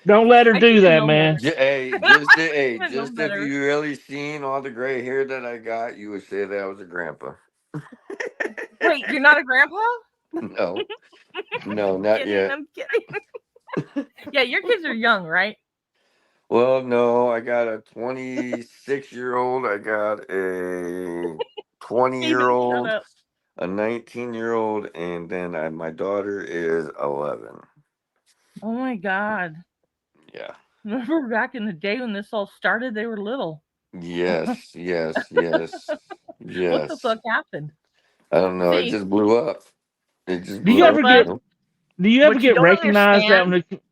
Don't let her I do should have that, known better. man. I should have known just if better. you really seen all the gray hair that I got, you would say that I was a grandpa. Wait, you're not a grandpa? No, no, not Kidding, yet. I'm kidding. Yeah, your kids are young, right? Well, no, I got a 26-year-old. I got a 20 year Steven, shut old, up. a 19-year-old, and then my daughter is 11. Oh my god. Yeah. Remember back in the day when this all started, they were little. Yes, yes, yes, What the yes. fuck happened? I don't know. It See, just blew up. It just Do you blew short up. ever You bus. get know? do you ever What you get don't recognized that understand. when it,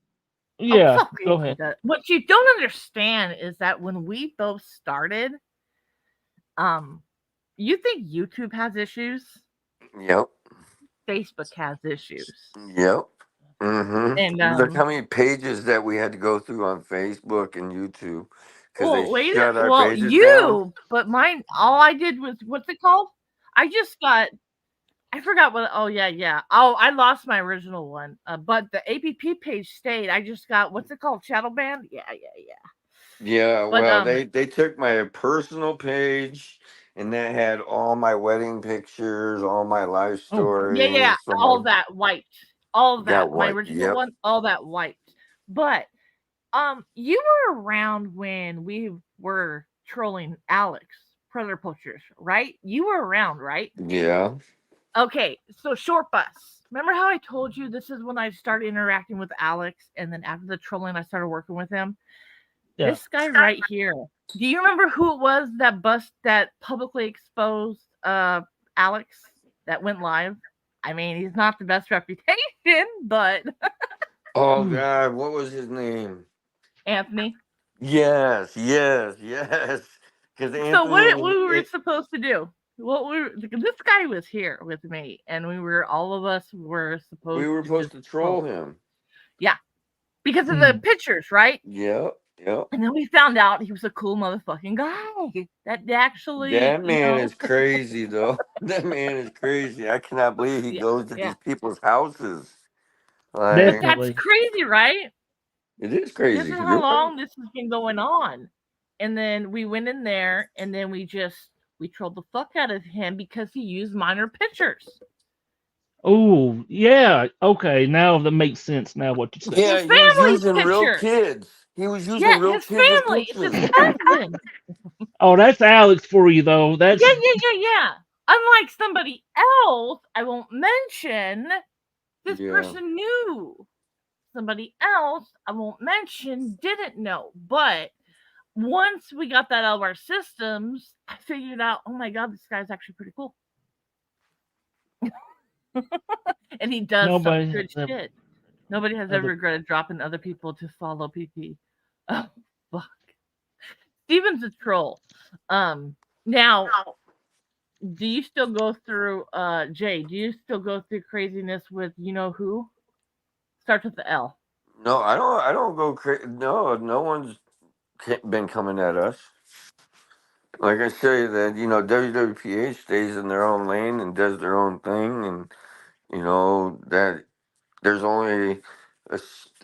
Oh yeah, fuck go yeah, he ahead. does. What you don't understand is that when we both started, um, you think YouTube has issues? Yep. Facebook has issues. Yep. And Look how many pages that we had to go through on Facebook and YouTube because they well, wait. shut our Well, pages down. but mine. All I did was what's it called? I just got. I forgot what. Oh yeah, yeah. Oh, I lost my original one. But the APP page stayed. I just got what's it called? Shadow band. Yeah, yeah, yeah. Yeah, But well, they took my personal page and that had all my wedding pictures, all my life Oh, yeah, yeah. stories from All my that wiped. All got that. My white. original Yep. one. All that wiped. But you were around when we were trolling Alex, Predator Poachers, right? You were around, right? Yeah. Okay, so short bus. Remember how I told you this is when I started interacting with Alex, and then after the trolling, I started working with him. yeah. This guy right here. Do you remember who it was that that publicly exposed Alex that went live? I mean, he's not the best reputation, but Oh Mm. God, what was his name? Anthony. Yes, yes, yes. Because So what Anthony, we were supposed to do? What we this guy was here with me, and we were all of us were we supposed were to supposed just to troll. troll him. Yeah, because of the Mm. pictures, right? Yep, yep. And then we found out he was a cool motherfucking guy that actually, That man is crazy, though. That man is crazy. I cannot believe he yeah, goes to yeah. these people's houses. But Like, that's Definitely. crazy, right? it is This crazy. is how You're right. long this has been going on. And then we went in there, and then we trolled the fuck out of him because he used minor pictures. Oh, yeah. Okay, now that makes sense. Now what you say? Yeah, His he was family's using real pictures. kids. He was using Yeah, real his kids as family. It's his pictures. cousin. Oh, that's Alex for you though. Yeah, That's yeah, yeah, yeah. Unlike somebody else, I won't mention, this Yeah. person knew. Somebody else, I won't mention, didn't know. But once we got that out of our systems, I figured out, oh my god, this guy's actually pretty cool. And he does some nobody has good ever. shit. Nobody has ever ever regretted dropping other people to follow PP. Oh fuck. Steven's a troll. Now, do you still go through Jay, do you still go through craziness with you know who? Starts with the L. No, I don't. I don't go crazy. No, no one's been coming at us. Like I say, that WWPH stays in their own lane and does their own thing, and that there's only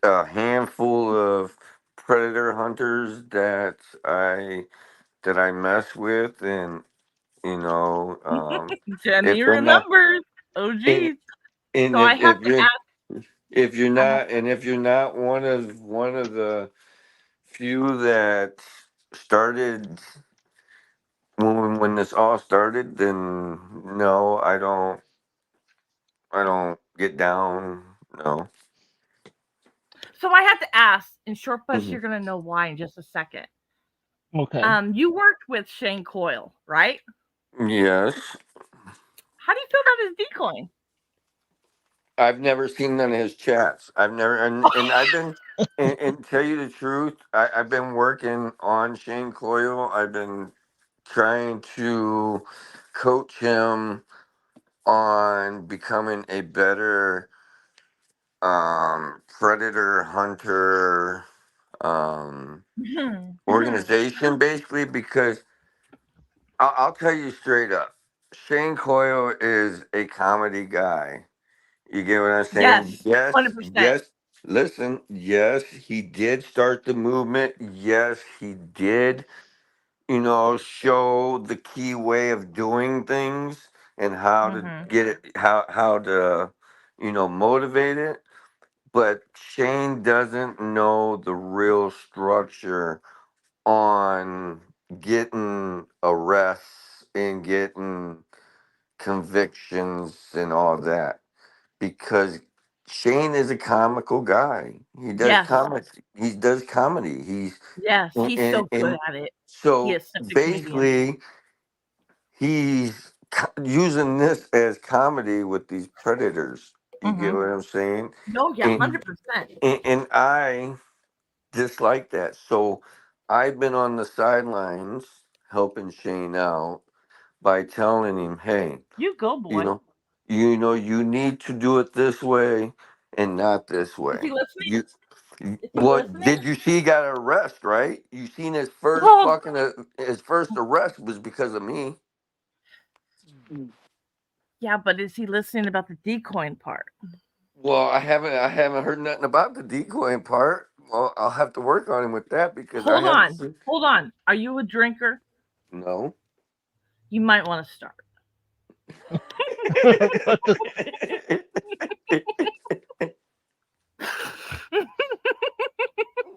a handful of predator hunters that I mess with, and Jenny if they're not, remembers. Oh and, geez. and So I have if to you're ask if you're I have not and if you're not one of the few that started when this all started, then no, I don't get down. No. so I have to ask, in short bus, Mhm. you're gonna know why in just a second. okay. You worked with Shane Coyle, right? Yes. How do you feel about his decoy? I've never seen none of his chats. I've never, and I've been, and tell you the truth, I've been working on Shane Coyle. I've been trying to coach him on becoming a better predator hunter organization, basically, because I'll tell you straight up, Shane Coyle is a comedy guy. You get what I'm saying? Yes, Yes, 100%. yes. Listen, yes, he did start the movement. Yes, he did, show the key way of doing things and how to Mhm. get it, how to. motivated, but Shane doesn't know the real structure on getting arrests and getting convictions and all that, because Shane is a comical guy. He does Yes. comedy. He does comedy. Yes, he's so good And at it. He so is such a comedian. basically he's using this as comedy with these predators. You get Mhm. what I'm saying? No, yeah, And, 100%. and I dislike that. So I've been on the sidelines helping Shane out by telling him, hey, You go, boy. you need to do it this way and not this way. Is he listening? You, Is he what listening? did you see? He got an arrest, right? You seen his first Oh. his first arrest was because of me. Yeah, but is he listening about the decoying part? Well, I haven't heard nothing about the decoying part. Well, I'll have to work on him with that because I Hold haven't on. seen. Hold on. Are you a drinker? No. You might want to start.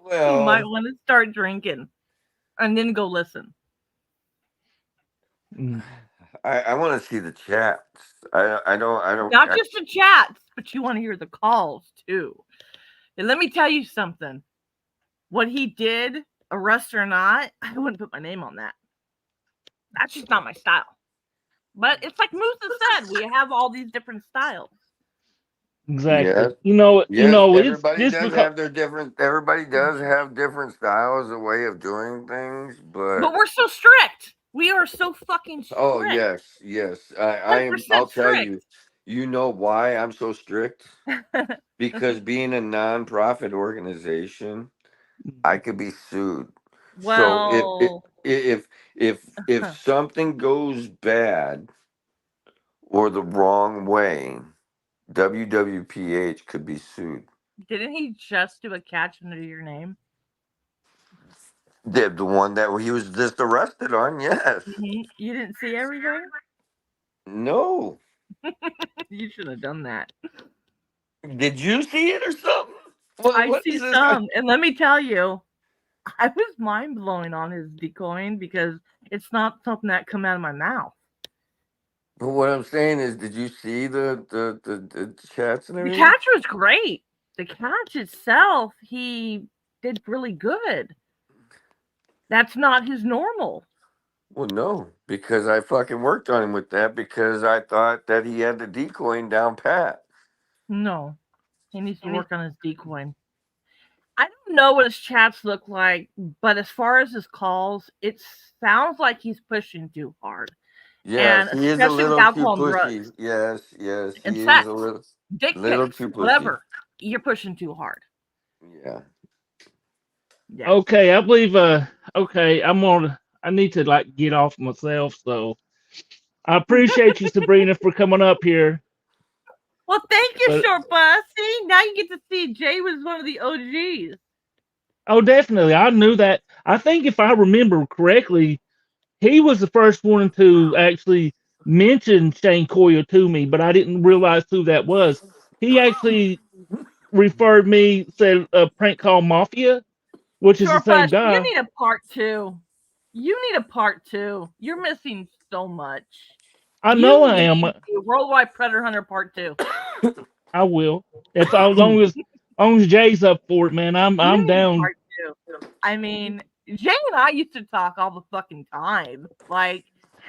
You might Well, want to start drinking and then go listen. Mm. I want to see the chats. I don't. Not just the chats, but you want to hear the calls too. And let me tell you something. What he did, arrest or not, I wouldn't put my name on that. That's just not my style. But it's like Musa said, we have all these different styles. Exactly. Yes. It's Everybody just does because. have their different. Everybody does have different styles, a way of doing things, But we're so strict. We are so fucking strict. oh yes. I am. 100% I'll tell strict. you. You know why I'm so strict? Because being a nonprofit organization, I could be sued. So Well, if something goes bad or the wrong way, WWPH could be sued. didn't he just do a catch under your name? The one that he was just arrested on, yes. You didn't see everything? No. You should have done that. Did you see it or something? I What see is this? some, and let me tell you, I was mind blowing on his decoying because it's not something that come out of my mouth. But what I'm saying is, did you see the chats and The everything? catch was great. The catch itself, he did really good. That's not his normal. Well, no, because I fucking worked on him with that because I thought that he had the decoying down pat. No, he needs to work on his decoying. I don't know what his chats look like, but as far as his calls, it sounds like he's pushing too hard. Yes, And he is a especially with little too alcohol and pushy. drugs Yes, and he sex, is a little dick little pics, too pushy. whatever. You're pushing too hard. Yeah. Yeah. Okay, I believe. Okay, I need to like get off myself. So I appreciate you, Sabrina, for coming up here. Well, thank you, But- Short Bus. See, now you get to see Jay was one of the OGs. Oh, definitely. I knew that. I think if I remember correctly, he was the first one to actually mention Shane Coyle to me, but I didn't realize who that was. He actually referred me, said Prank Call Mafia, which is the Short same Bus, guy. you need a part two. You need a part two. You're missing so much. I know You I am. need a Worldwide Predator Hunter Part 2. I will. If as long as Jay's up for it, man, I'm You need a down. Part 2. I mean, Jay and I used to talk all the fucking time. Like,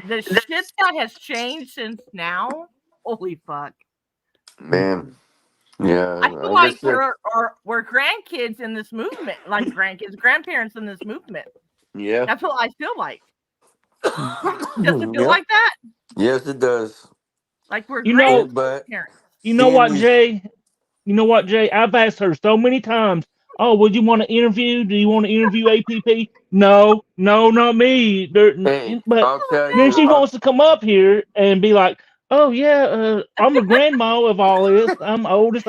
the shit that has changed since now, holy fuck. Man. Yeah. I feel like we're grandkids in this movement. Like grandparents in this movement. Yeah. That's what I feel like. Does it feel Yeah. like that? Yes, it does. Like we're You know- grandparents. You know Seeing what, these- Jay? You know what, Jay? I've asked her so many times. Oh, would you want to interview? Do you want to interview APP? No, not me. Hey, But I'll tell then you. she wants to come up here and be like, "Oh yeah, I'm the grandma of all this. I'm old as